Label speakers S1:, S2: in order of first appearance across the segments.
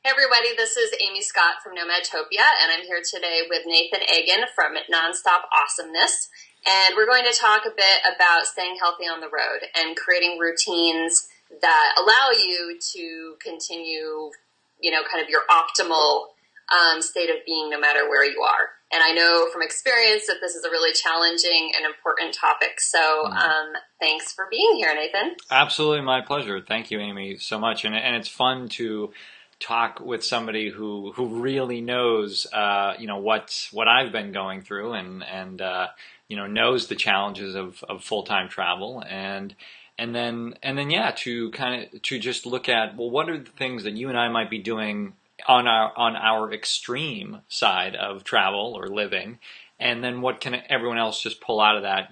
S1: Everybody, this is Amy Scott from Nomadtopia, and I'm here today with Nathan Agin from Nonstop Awesomeness. And we're going to talk a bit about staying healthy on the road and creating routines that allow you to continue, kind of your optimal state of being no matter where you are. And I know from experience that this is a really challenging and important topic. So thanks for being here, Nathan.
S2: Absolutely, my pleasure. Thank you, Amy, so much. And it's fun to talk with somebody who really knows, what I've been going through and knows the challenges of full-time travel and then to just look at, well, what are the things that you and I might be doing on our extreme side of travel or living, and then what can everyone else just pull out of that,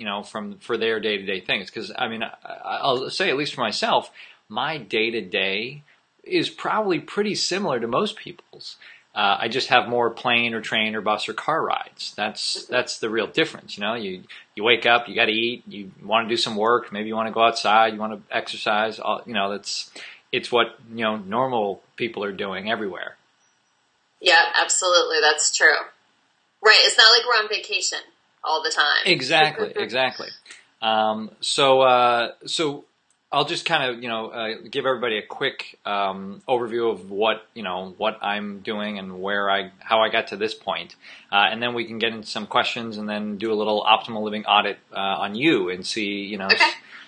S2: for their day-to-day things? Because I'll say, at least for myself, my day-to-day is probably pretty similar to most people's. I just have more plane or train or bus or car rides. That's the real difference. You wake up, you got to eat, you want to do some work, maybe you want to go outside, you want to exercise. It's what normal people are doing everywhere.
S1: Yeah, absolutely, that's true. Right, it's not like we're on vacation all the time.
S2: Exactly. So I'll just kind of, give everybody a quick overview of what I'm doing and how I got to this point. And then we can get into some questions and then do a little optimal living audit on you and see,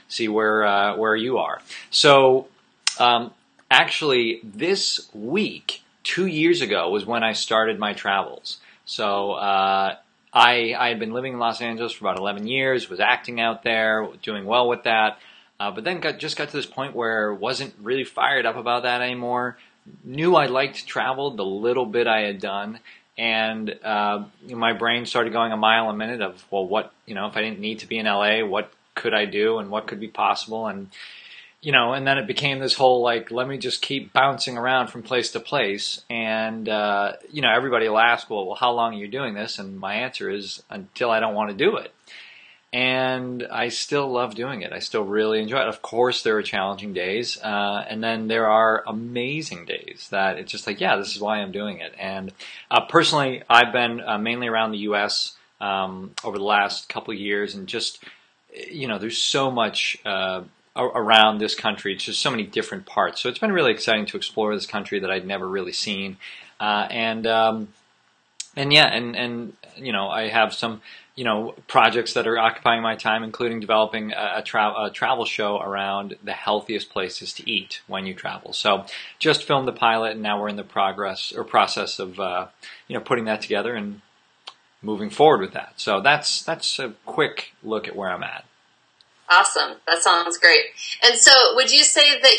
S2: see where you are. So actually this week, 2 years ago, was when I started my travels. So I had been living in Los Angeles for about 11 years, was acting out there, doing well with that. But then just got to this point where wasn't really fired up about that anymore. Knew I liked travel, the little bit I had done, and my brain started going a mile a minute of, well, what, if I didn't need to be in LA, what could I do and what could be possible? And and then it became this whole, let me just keep bouncing around from place to place. And, everybody will ask, well, how long are you doing this? And my answer is until I don't want to do it. And I still love doing it. I still really enjoy it. Of course, there are challenging days. And then there are amazing days that it's just this is why I'm doing it. And personally, I've been mainly around the U.S. Over the last couple of years. And just, there's so much around this country. It's just so many different parts. So it's been really exciting to explore this country that I'd never really seen. I have some projects that are occupying my time, including developing a travel show around the healthiest places to eat when you travel. So just filmed the pilot, and now we're in the process of putting that together and moving forward with that. So that's a quick look at where I'm at.
S1: Awesome. That sounds great. And so would you say that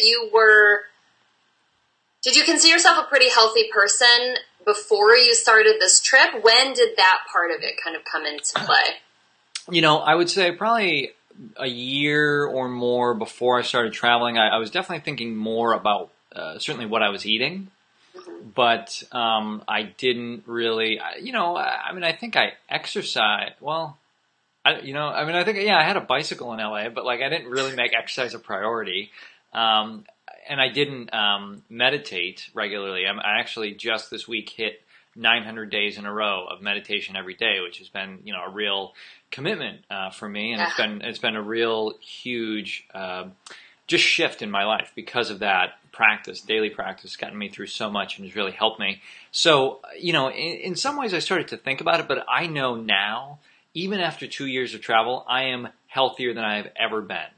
S1: did you consider yourself a pretty healthy person before you started this trip? When did that part of it kind of come into play?
S2: I would say probably a year or more before I started traveling. I was definitely thinking more about certainly what I was eating, but I didn't really, I think I exercised. Well, I think, I had a bicycle in LA, but I didn't really make exercise a priority. And I didn't meditate regularly. I actually just this week hit 900 days in a row of meditation every day, which has been, a real commitment for me. And it's been a real huge just shift in my life because of that practice. Daily practice gotten me through so much and has really helped me. So, in some ways I started to think about it, but I know now, even after 2 years of travel, I am healthier than I've ever been,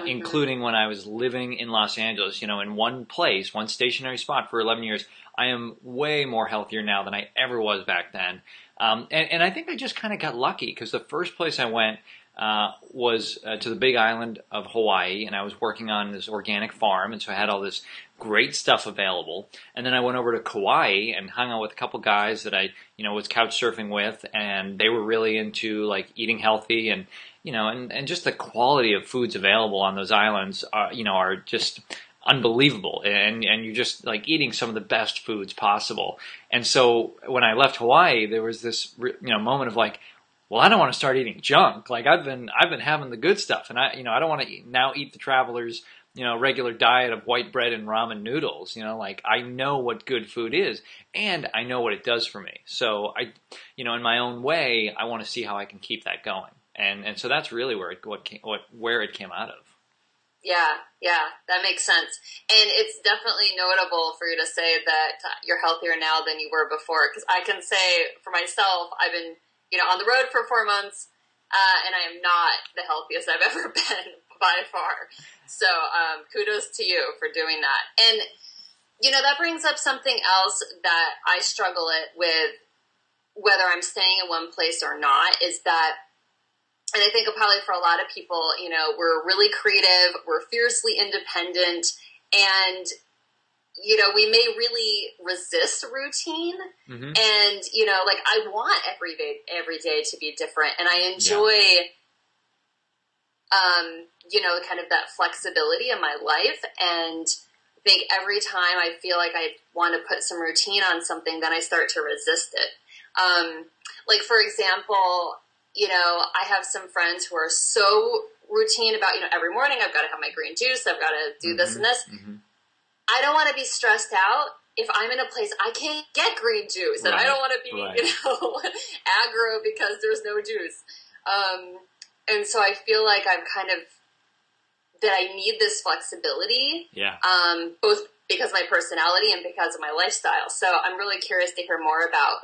S2: including when I was living in Los Angeles, in one place, one stationary spot for 11 years. I am way more healthier now than I ever was back then. And I think I just kind of got lucky because the first place I went was to the Big Island of Hawaii, and I was working on this organic farm, and so I had all this great stuff available. And then I went over to Kauai and hung out with a couple guys that I, was couch surfing with, and they were really into eating healthy and, and just the quality of foods available on those islands are just unbelievable. And you're just eating some of the best foods possible. And so when I left Hawaii, there was this, moment of well, I don't want to start eating junk. I've been having the good stuff, and I don't want to now eat the travelers regular diet of white bread and ramen noodles. Like I know what good food is, and I know what it does for me. So in my own way, I want to see how I can keep that going. And so that's really where it came out of.
S1: Yeah, that makes sense. And it's definitely notable for you to say that you're healthier now than you were before. Because I can say for myself, I've been, on the road for 4 months, and I am not the healthiest I've ever been by far. So kudos to you for doing that. And, that brings up something else that I struggle with, whether I'm staying in one place or not, is that, and I think probably for a lot of people, we're really creative, we're fiercely independent, and, we may really resist routine. Mm-hmm. And, like I want every day to be different. And I enjoy, kind of that flexibility in my life. And I think every time I feel like I want to put some routine on something, then I start to resist it. Like, for example, I have some friends who are so routine about, every morning I've got to have my green juice, I've got to do this and this. Mm-hmm. I don't want to be stressed out if I'm in a place I can't get green juice, and I don't want to be, aggro because there's no juice. And so I feel like that I need this flexibility, both because of my personality and because of my lifestyle. So I'm really curious to hear more about,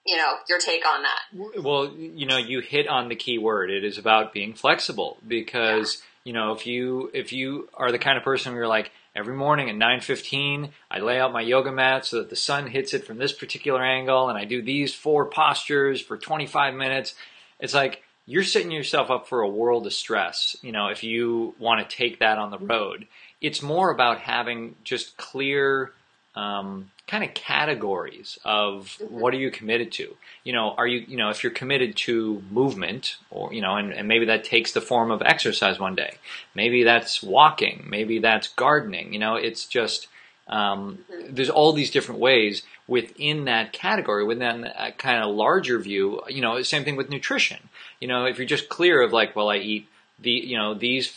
S1: your take on that.
S2: Well, you hit on the key word. It is about being flexible because, if you are the kind of person where you're like, every morning at 9:15, I lay out my yoga mat so that the sun hits it from this particular angle, and I do these 4 postures for 25 minutes. It's like you're setting yourself up for a world of stress, if you want to take that on the road. It's more about having just clear kind of categories of what are you committed to? Are you, if you're committed to movement or, and maybe that takes the form of exercise one day. Maybe that's walking. Maybe that's gardening. It's just, there's all these different ways within that category, within that kind of larger view, same thing with nutrition. If you're just clear of like, well, I eat these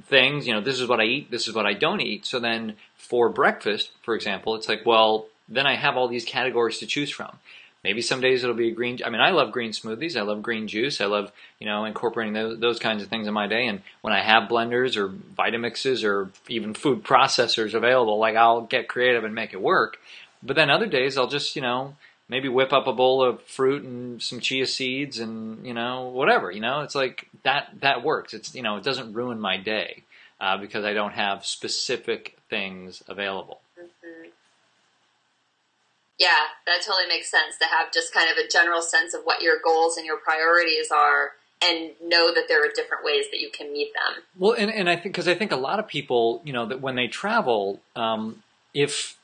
S2: things, this is what I eat, this is what I don't eat. So then for breakfast, for example, it's like, well, then I have all these categories to choose from. Maybe some days it'll be I love green smoothies, I love green juice, I love, incorporating those kinds of things in my day. And when I have blenders or Vitamixes or even food processors available, like I'll get creative and make it work. But then other days I'll just, maybe whip up a bowl of fruit and some chia seeds and, whatever, it's like that works. It's, it doesn't ruin my day because I don't have specific things available.
S1: Mm-hmm. Yeah, that totally makes sense to have just kind of a general sense of what your goals and your priorities are and know that there are different ways that you can meet them.
S2: Well, and I think a lot of people, that when they travel, if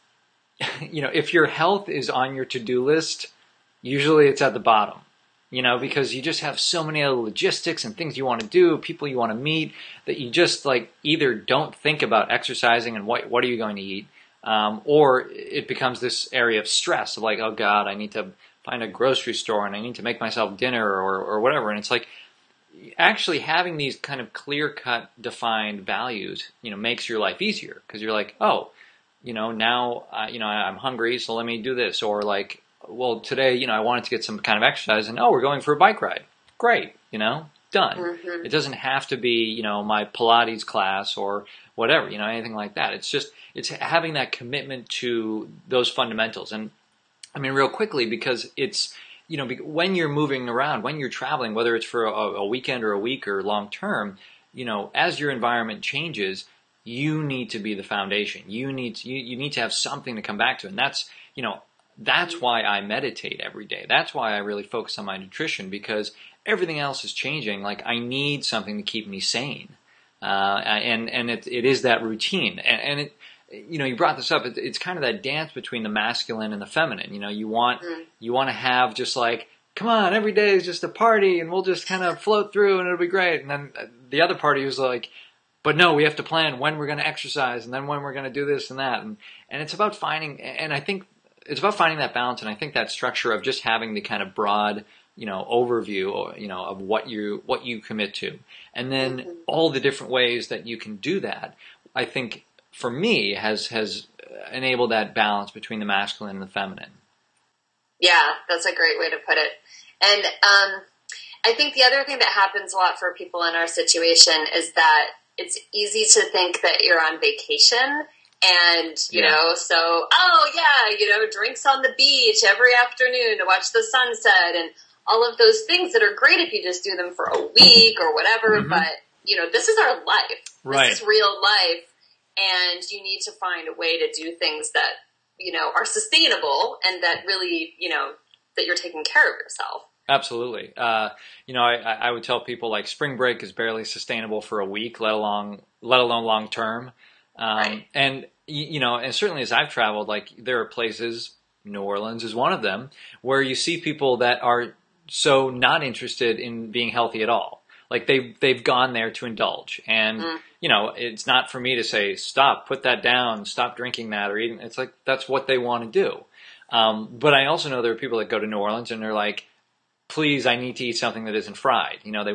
S2: your health is on your to-do list, usually it's at the bottom, because you just have so many other logistics and things you want to do, people you want to meet, that you just like either don't think about exercising and what are you going to eat, or it becomes this area of stress of like, oh God, I need to find a grocery store and I need to make myself dinner or whatever. And it's like actually having these kind of clear-cut defined values, makes your life easier because you're like, oh, now, I'm hungry, so let me do this. Or like, well, today, I wanted to get some kind of exercise and, we're going for a bike ride. Great, done. Mm-hmm. It doesn't have to be, my Pilates class or whatever, anything like that. It's having that commitment to those fundamentals. And I mean, real quickly, because it's, when you're moving around, when you're traveling, whether it's for a weekend or a week or long term, as your environment changes, you need to be the foundation. You need to have something to come back to. And that's why I meditate every day. That's why I really focus on my nutrition, because everything else is changing. Like I need something to keep me sane. And it is that routine. And it, you brought this up. It's kind of that dance between the masculine and the feminine. You want to have just like, come on, every day is just a party and we'll just kind of float through and it'll be great. And then the other party was like, but no, we have to plan when we're going to exercise and then when we're going to do this and that. And it's about finding, and I think it's about finding that balance. And I think that structure of just having the kind of broad overview, of what you commit to, and then all the different ways that you can do that, I think for me has enabled that balance between the masculine and the feminine.
S1: Yeah, that's a great way to put it. And I think the other thing that happens a lot for people in our situation is that it's easy to think that you're on vacation. And, drinks on the beach every afternoon to watch the sunset and all of those things that are great if you just do them for a week or whatever. Mm-hmm. But, this is our life.
S2: Right.
S1: This is real life. And you need to find a way to do things that, are sustainable and that really, that you're taking care of yourself.
S2: Absolutely. I would tell people like spring break is barely sustainable for a week, let alone long term.
S1: Right.
S2: And certainly as I've traveled, like there are places, New Orleans is one of them, where you see people that are so not interested in being healthy at all. Like they've gone there to indulge, and it's not for me to say stop, put that down, stop drinking that or eating. It's like that's what they want to do. But I also know there are people that go to New Orleans and they're like, please, I need to eat something that isn't fried. Their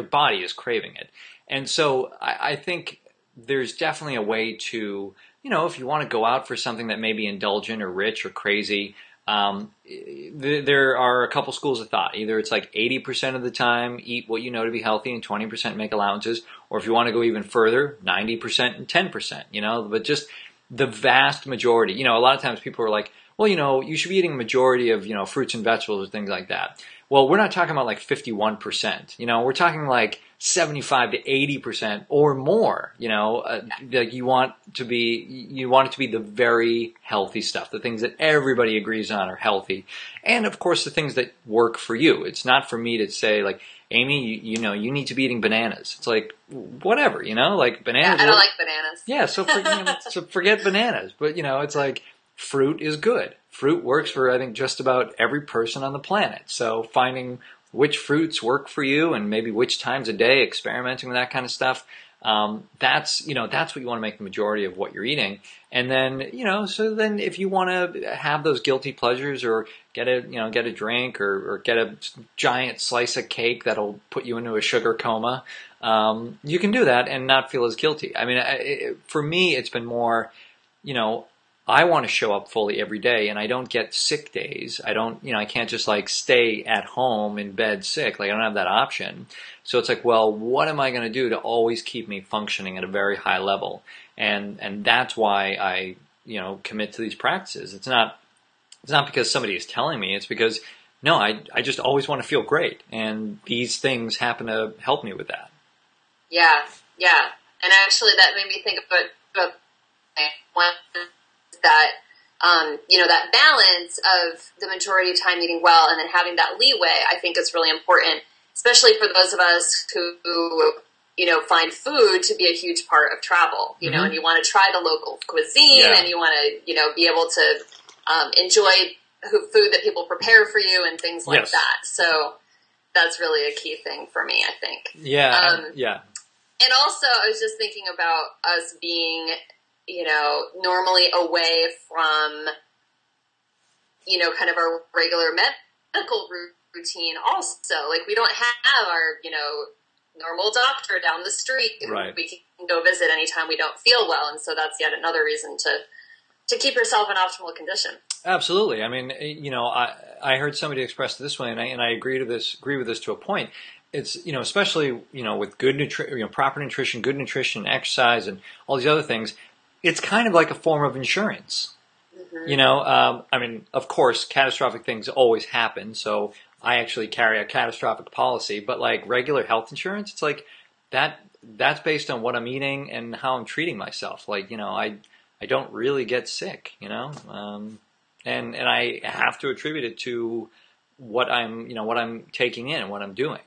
S2: body is craving it. And so I think there's definitely a way to, if you want to go out for something that may be indulgent or rich or crazy, there are a couple schools of thought. Either it's like 80% of the time eat what you know to be healthy and 20% make allowances, or if you want to go even further, 90% and 10%, but just the vast majority. A lot of times people are like, well, you should be eating a majority of, fruits and vegetables or things like that. Well, we're not talking about like 51%, we're talking like 75 to 80% or more, like you want it to be the very healthy stuff, the things that everybody agrees on are healthy. And of course, the things that work for you. It's not for me to say like, Amy, you need to be eating bananas. It's like, whatever, like bananas.
S1: Yeah, I don't like bananas.
S2: Yeah. So forget bananas, but it's like, fruit is good. Fruit works for, I think, just about every person on the planet. So finding which fruits work for you and maybe which times a day, experimenting with that kind of stuff, that's what you want to make the majority of what you're eating. And then, so then if you want to have those guilty pleasures or get a drink or get a giant slice of cake that'll put you into a sugar coma, you can do that and not feel as guilty. I mean, for me, it's been more, I want to show up fully every day and I don't get sick days. I can't just like stay at home in bed sick. Like I don't have that option. So it's like, well, what am I going to do to always keep me functioning at a very high level? And that's why I, commit to these practices. It's not because somebody is telling me, it's because no, I just always want to feel great. And these things happen to help me with that.
S1: Yeah. Yeah. And actually that made me think about one that, that balance of the majority of time eating well and then having that leeway, I think is really important, especially for those of us who find food to be a huge part of travel, and you want to try the local cuisine and you want to, be able to enjoy food that people prepare for you and things like that. So that's really a key thing for me, I think.
S2: Yeah.
S1: And also I was just thinking about us being normally away from, kind of our regular medical routine also. Like, we don't have our, normal doctor down the street.
S2: Right.
S1: We can go visit anytime we don't feel well. And so that's yet another reason to keep yourself in optimal condition.
S2: Absolutely. I mean, I heard somebody express it this way, and I agree with this to a point. It's, especially, with good proper nutrition, good nutrition, exercise, and all these other things, it's kind of like a form of insurance. Mm-hmm. I mean, of course, catastrophic things always happen. So I actually carry a catastrophic policy, but like regular health insurance, it's like that's based on what I'm eating and how I'm treating myself. Like, I don't really get sick, and I have to attribute it to what I'm taking in and what I'm doing.